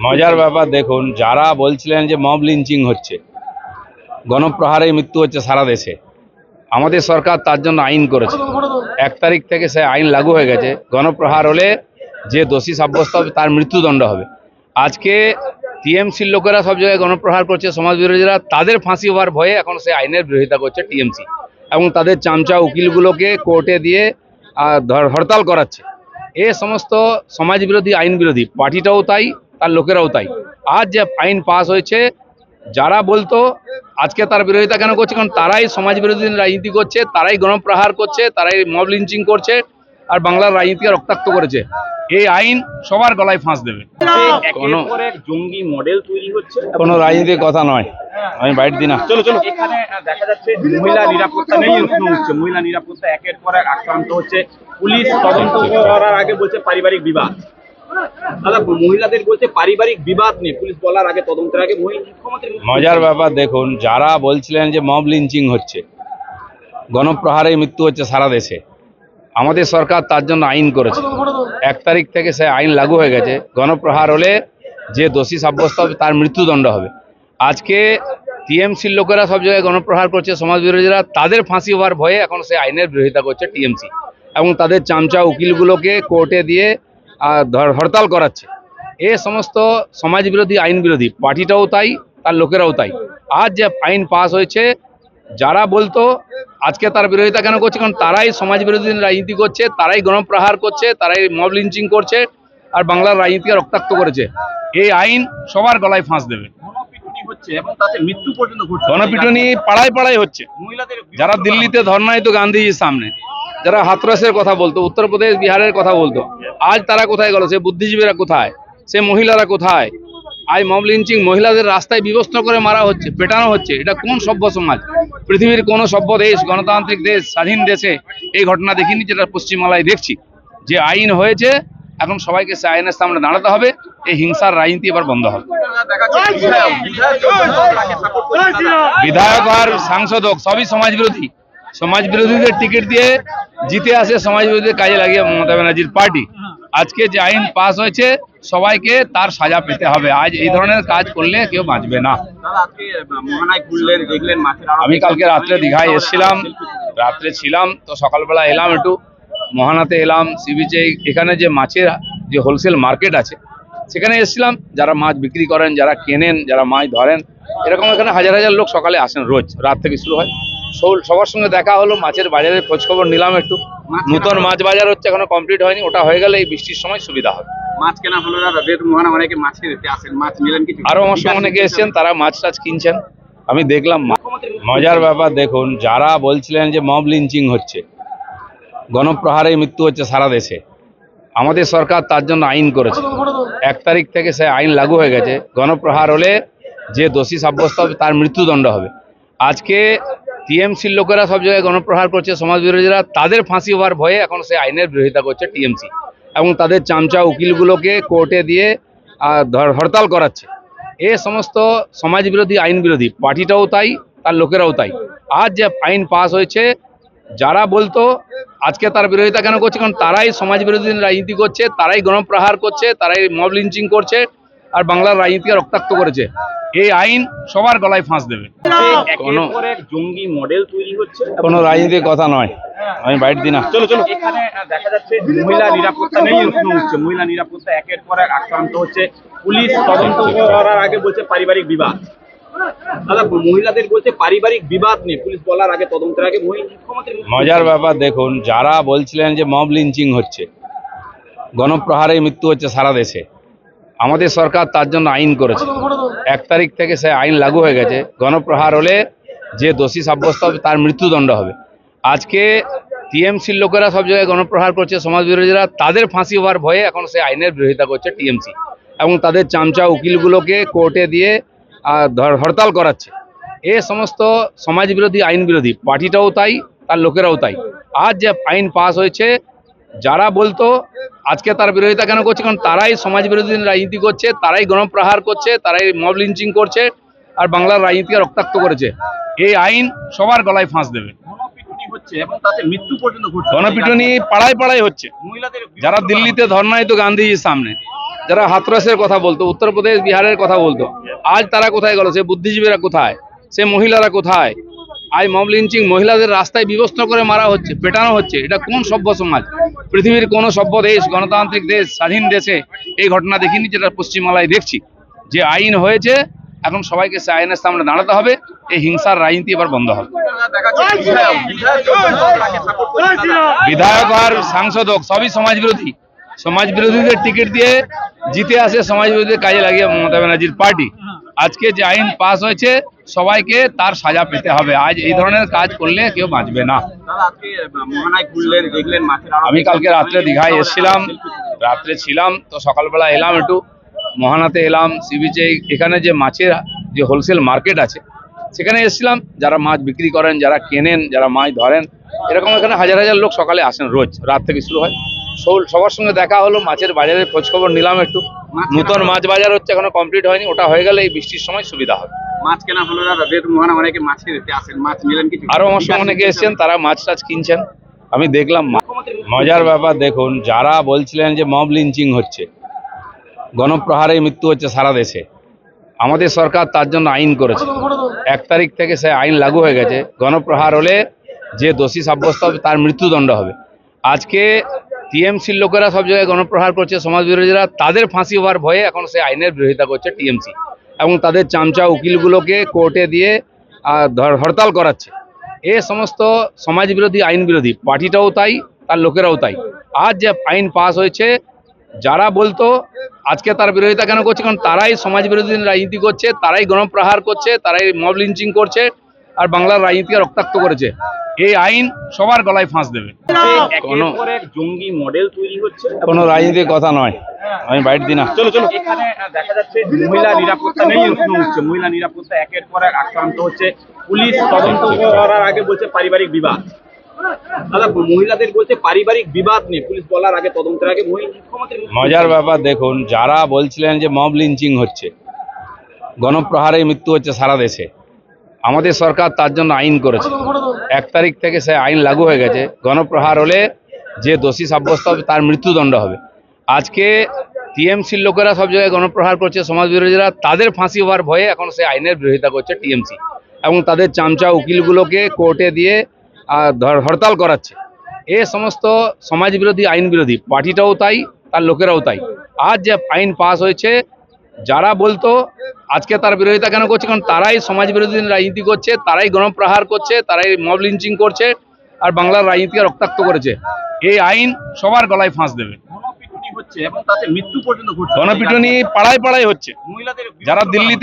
মজার ব্যাপার দেখুন, যারা বলছিলেন যে মব লিঞ্চিং হচ্ছে, গণপ্রহারে মৃত্যু হচ্ছে সারা দেশে, আমাদের সরকার তার জন্য আইন করেছে। 1 তারিখ থেকে সে আইন লাগু হয়ে গেছে। গণপ্রহার হলে যে দোষী সাব্যস্ত হবে তার মৃত্যুদণ্ড হবে। আজকে টিএমসির লোকেরা সব জায়গায় গণপ্রহার করছে, সমাজ বিরোধীরা তাদের ফাঁসি হওয়ার ভয়ে এখন সে আইনের বিরোধিতা করছে টিএমসি, এবং তাদের চামচা উকিলগুলোকে কোর্টে দিয়ে হরতাল করাচ্ছে। এ সমস্ত সমাজ বিরোধী, আইন বিরোধী, পার্টিটাও তাই, তার লোকেরাও তাই। আজ যে আইন পাস হয়েছে, যারা বলতো আজকে তার বিরোধিতা কেন করছে, কারণ তারাই সমাজ বিরোধী রাজনীতি করছে, তারাই গণপ্রহার করছে, তারাই মব লিঞ্চিং করছে, আর বাংলার রাজনীতিকে রক্তাক্ত করেছে। এই আইন সবার গলায় ফাঁস দেবে। জঙ্গি মডেল তৈরি হচ্ছে, কোনো রাজনীতির কথা নয়, আমি বাইট দিই না। চলো চলো। এখানে দেখা যাচ্ছে মহিলা নিরাপত্তা নেই, হচ্ছে মহিলা নিরাপত্তা একের পর এক আক্রান্ত হচ্ছে। পুলিশ তদন্ত করার আগে বলছে পারিবারিক বিবাদ। দাদা, মহিলাদের বলছে পারিবারিক বিবাদ নেই, পুলিশ বলার আগে, তদন্তের আগে। মুখ্যমন্ত্রী মজার ব্যাপার দেখুন, যারা বলছিলেন যে মব লিঞ্চিং হচ্ছে, গণপ্রহারে মৃত্যু হচ্ছে সারা দেশে, আমাদের সরকার তার জন্য আইন করেছে। 1 তারিখ থেকে সে আইন লাগু হয়ে গেছে। গণপ্রহার হলে যে দোষী সাব্যস্ত হবে তার মৃত্যুদণ্ড হবে। আজকে টিএমসির লোকেরা সব জায়গায় গণপ্রহার করছে, সমাজ বিরোধীরা তাদের ফাঁসি হওয়ার ভয়ে এখন সে আইনের বিরোধিতা করছে টিএমসি, এবং তাদের চামচা উকিলগুলোকে কোর্টে দিয়ে হরতাল করাচ্ছে। এ সমস্ত সমাজ বিরোধী, আইন বিরোধী, পার্টিটাও তাই, তার লোকেরাও তাই। আজ যে আইন পাস হয়েছে, যারা বলতো আজকে তার বিরোধিতা কেন করছে, কারণ তারাই সমাজ বিরোধী রাজনীতি করছে, তারাই গণপ্রহার করছে, তারাই মব লিঞ্চিং করছে, আর বাংলার রাজনীতিকে রক্তাক্ত করেছে। এই আইন সবার গলায় ফাঁস দেবে। হচ্ছে এবং তাতে মৃত্যু পর্যন্ত ঘটছে। গণপিটুনি পাড়ায় পাড়ায় হচ্ছে। যারা দিল্লিতে ধর্নায় তো গান্ধীজির সামনে, যারা হাতরাসের কথা বলতো, উত্তরপ্রদেশ বিহারের কথা বলতো, আজ তারা কোথায় গেল? সে বুদ্ধিজীবীরা কোথায়? সে মহিলারা কোথায়? আজ মব লিঞ্চিং, মহিলাদের রাস্তায় বিবস্ত্র করে মারা হচ্ছে, পেটানো হচ্ছে। এটা কোন সভ্য সমাজ? পৃথিবীর কোন সভ্য দেশ, গণতান্ত্রিক দেশ, স্বাধীন দেশে এই ঘটনা দেখিনি, যেটা পশ্চিমবাংলায় দেখছি। যে আইন হয়েছে, এখন সবাইকে সে আইনের সামনে দাঁড়াতে হবে। এই হিংসার রাজনীতি এবার বন্ধ হবে। বিধায়ক আর সাংসদ হোক, সবই সমাজ বিরোধী। সমাজ বিরোধীদের টিকিট দিয়ে জিতে আসে সমাজ বিরোধীদের কাজে লাগিয়ে মমতা ব্যানার্জির পার্টি। আজকে যে আইন পাস হয়েছে, সবাইকে তার সাজা পেতে হবে। আজ এই ধরনের কাজ করলে কেউ বাঁচবে না। আমি কালকে রাত্রে দীঘায় এসেছিলাম, রাত্রে ছিলাম, তো সকালবেলা এলাম, একটু মহানাতে এলাম, সি বিচে। এখানে যে মাছের যে হোলসেল মার্কেট আছে, সেখানে এসেছিলাম। যারা মাছ বিক্রি করেন, যারা কেনেন, যারা মাছ ধরেন, এরকম এখানে হাজার হাজার লোক সকালে আসেন, রোজ রাত থেকে শুরু হয়। সবার সঙ্গে দেখা হলো, মাছের বাজারের খোঁজখবর নিলাম একটু। নতুন মাছ বাজার হচ্ছে, এখনো কমপ্লিট হয়নি। ওটা হয়ে গেলে এই বৃষ্টির সময় সুবিধা হবে। মাছ কেনা হলো না, অনেকে মাছ কিনতে আসেন, মাছ নিলেন কিছু? আরো আমার সঙ্গে অনেকে এসেছেন, তারা মাছ টাছ কিনছেন, আমি দেখলাম। মজার ব্যাপার দেখুন, যারা বলছিলেন যে মব লিঞ্চিং হচ্ছে, গণপ্রহারে মৃত্যু হচ্ছে সারা দেশে, আমাদের সরকার তার জন্য আইন করেছে। 1 তারিখ থেকে সে আইন লাগু হয়ে গেছে। গণপ্রহার হলে যে দোষী সাব্যস্ত হবে তার মৃত্যুদণ্ড হবে। আজকে টিএমসির লোকেরা সব জায়গায় গণপ্রহার করছে, সমাজ বিরোধীরা তাদের ফাঁসি হওয়ার ভয়ে এখন সে আইনের বিরোধিতা করছে টিএমসি, এবং তাদের চামচা উকিলগুলোকে কোর্টে দিয়ে হরতাল করাচ্ছে। এ সমস্ত সমাজ বিরোধী, আইন বিরোধী, পার্টিটাও তাই, তার লোকেরাও তাই। আজ যে আইন পাস হয়েছে, যারা বলতো আজকে তার বিরোধিতা কেন করছে, কারণ তারাই সমাজ বিরোধী রাজনীতি করছে, তারাই গণপ্রহার করছে, তারাই মব লিঞ্চিং করছে, আর বাংলার রাজনীতিকে রক্তাক্ত করেছে। এই আইন সবার গলায় ফাঁস দেবে। জঙ্গি মডেল তৈরি হচ্ছে, কোনো রাজনীতির কথা নয়, আমি বাইট দিই না। চলো চলো। এখানে দেখা যাচ্ছে মহিলা নিরাপত্তা নেই, হচ্ছে মহিলা নিরাপত্তা একের পর এক আক্রান্ত হচ্ছে। পুলিশ তদন্ত করার আগে বলছে পারিবারিক বিবাদ। দাদা, মহিলাদের বলছে পারিবারিক বিবাদ নেই, পুলিশ বলার আগে, তদন্তের আগে। মুখ্যমন্ত্রী মজার ব্যাপার দেখুন, যারা বলছিলেন যে মব লিঞ্চিং হচ্ছে, গণপ্রহারে মৃত্যু হচ্ছে সারা দেশে, আমাদের সরকার তার জন্য আইন করেছে। 1 তারিখ থেকে সে আইন লাগু হয়ে গেছে। গণপ্রহার হলে যে দোষী সাব্যস্ত হবে তার মৃত্যুদণ্ড হবে। আজকে টিএমসির লোকেরা সব জায়গায় গণপ্রহার করছে, সমাজ বিরোধীরা তাদের ফাঁসি হওয়ার ভয়ে এখন সে আইনের বিরোধিতা করছে টিএমসি, এবং তাদের চামচা উকিলগুলোকে কোর্টে দিয়ে হরতাল করাচ্ছে। এ সমস্ত সমাজ বিরোধী, আইন বিরোধী, পার্টিটাও তাই, তার লোকেরাও তাই। আজ যে আইন পাস হয়েছে, যারা বলতো আজকে তার বিরোধিতা কেন করছে, কারণ তারাই সমাজ বিরোধী রাজনীতি করছে, তারাই গণপ্রহার করছে, তারাই মব লিঞ্চিং করছে, আর বাংলার রাজনীতিকে রক্তাক্ত করেছে। এই আইন সবার গলায় ফাঁস দেবে। হচ্ছে এবং তাতে মৃত্যু পর্যন্ত ঘটছে। গণপিটুনি পাড়ায় পাড়ায় হচ্ছে। যারা দিল্লিতে ধর্নায় তো গান্ধীজির সামনে, যারা হাতরাসের কথা বলতো, উত্তরপ্রদেশ বিহারের কথা বলতো, আজ তারা কোথায় গেল? সে বুদ্ধিজীবীরা কোথায়? সে মহিলারা কোথায়? আজ মব লিঞ্চিং, মহিলাদের রাস্তায় বিবস্ত্র করে মারা হচ্ছে, পেটানো হচ্ছে। এটা কোন সভ্য সমাজ? পৃথিবীর কোন সভ্য দেশ, গণতান্ত্রিক দেশ, স্বাধীন দেশে এই ঘটনা দেখিনি, যেটা পশ্চিমবাংলায় দেখছি। যে আইন হয়েছে, এখন সবাইকে সে আইনের সামনে দাঁড়াতে হবে। এই হিংসার রাজনীতি এবার বন্ধ হবে। বিধায়ক আর সাংসদ হোক, সবই সমাজ বিরোধী। সমাজ বিরোধীদের টিকিট দিয়ে জিতে আসে, সমাজ বিরোধীদের কাজে লাগিয়ে মমতা ব্যানার্জির পার্টি। আজকে যে আইন পাস হয়েছে, সবাইকে তার সাজা পেতে হবে। আজ এই ধরনের কাজ করলে কেউ বাঁচবে না। আমি কালকে রাত্রে দীঘায় এসেছিলাম, রাত্রে ছিলাম, তো সকালবেলা এলাম, একটু মহানাতে এলাম, সি বিচে। এখানে যে মাছের যে হোলসেল মার্কেট আছে, সেখানে এসেছিলাম। যারা মাছ বিক্রি করেন, যারা কেনেন, যারা মাছ ধরেন, এরকম এখানে হাজার হাজার লোক সকালে আসেন, রোজ রাত থেকে শুরু হয়। সবার সঙ্গে দেখা হলো, মাছের বাজারের খোঁজ খবর নিলাম একটু। নতুন মাছ বাজার হচ্ছে, এখনো কমপ্লিট হয়নি। ওটা হয়ে গেলে এই বৃষ্টির সময় সুবিধা হবে। মাছ কেনা হলো না, যেহেতু মোহনা অনেকে মাছ কিনতে আসেন, মাছ নিলেন কিছু? আরো আমার সঙ্গে অনেকে এসেছেন, তারা মাছ টাছ কিনছেন, আমি দেখলাম। মজার ব্যাপার দেখুন, যারা বলছিলেন যে মব লিঞ্চিং হচ্ছে, গণপ্রহারে মৃত্যু হচ্ছে সারা দেশে, আমাদের সরকার তার জন্য আইন করেছে। 1 তারিখ থেকে সে আইন লাগু হয়ে গেছে। গণপ্রহার হলে যে দোষী সাব্যস্ত হবে তার মৃত্যুদণ্ড হবে। আজকে টিএমসির লোকেরা সব জায়গায় গণপ্রহার করছে, সমাজ বিরোধীরা, তাদের ফাঁসি হওয়ার ভয়ে এখন সে আইনের বিরোধিতা করছে টিএমসি, এবং তাদের চামচা উকিলগুলোকে কোর্টে দিয়ে হরতাল করাচ্ছে। এ সমস্ত সমাজ বিরোধী, আইন বিরোধী। পার্টিটাও তাই, তার লোকেরাও তাই। আজ যে আইন পাস হয়েছে, যারা বলতো আজকে তার বিরোধিতা কেন করছে? কারণ তারাই সমাজ বিরোধী রাজনীতি করছে, তারাই গণপ্রহার করছে, তারাই মব লিঞ্চিং করছে, আর বাংলার রাজনীতিকে রক্তাক্ত করেছে। এই আইন সবার গলায় ফাঁস দেবে। জঙ্গি মডেল তৈরি হচ্ছে, কোনো রাজনীতির কথা নয়, আমি বাইট দিই না। চলো চলো। এখানে দেখা যাচ্ছে মহিলা নিরাপত্তা নেই, প্রশ্ন উঠছে। মহিলা নিরাপত্তা একের পর এক আক্রান্ত হচ্ছে। পুলিশ তদন্ত করার আগে বলছে পারিবারিক বিবাদ। দাদা, মহিলাদের বলছে পারিবারিক বিবাদ নেই, পুলিশ বলার আগে, তদন্তের আগে। মুখ্যমন্ত্রী মজার ব্যাপার দেখুন, যারা বলছিলেন যে মব লিঞ্চিং হচ্ছে, গণপ্রহারে মৃত্যু হচ্ছে সারা দেশে, আমাদের সরকার তার জন্য আইন করেছে। 1 তারিখ থেকে সে আইন লাগু হয়ে গেছে। গণপ্রহার হলে যে দোষী সাব্যস্ত হবে তার মৃত্যুদণ্ড হবে। আজকে টিএমসির লোকেরা সব জায়গায় গণপ্রহার করছে, সমাজ বিরোধীরা, তাদের ফাঁসি হওয়ার ভয়ে এখন সে আইনের বিরোধিতা করছে টিএমসি, এবং তাদের চামচা উকিলগুলোকে কোর্টে দিয়ে হরতাল করাচ্ছে। এ সমস্ত সমাজ বিরোধী, আইন বিরোধী। পার্টিটাও তাই, তার লোকেরাও তাই। আজ যে আইন পাস হয়েছে, যারা বলতো আজকে তার বিরোধিতা কেন করছে? কারণ তারাই সমাজ বিরোধী রাজনীতি করছে, তারাই গণপ্রহার করছে, তারাই মব লিঞ্চিং করছে, আর বাংলার রাজনীতিকে রক্তাক্ত করেছে। এই আইন সবার গলায় ফাঁস দেবে। গণপিটুনি হচ্ছে এবং তাতে মৃত্যু পর্যন্ত ঘটছে। গণপিটুনি পাড়ায় পাড়ায় হচ্ছে। মহিলাদের যারা দিল্লিতে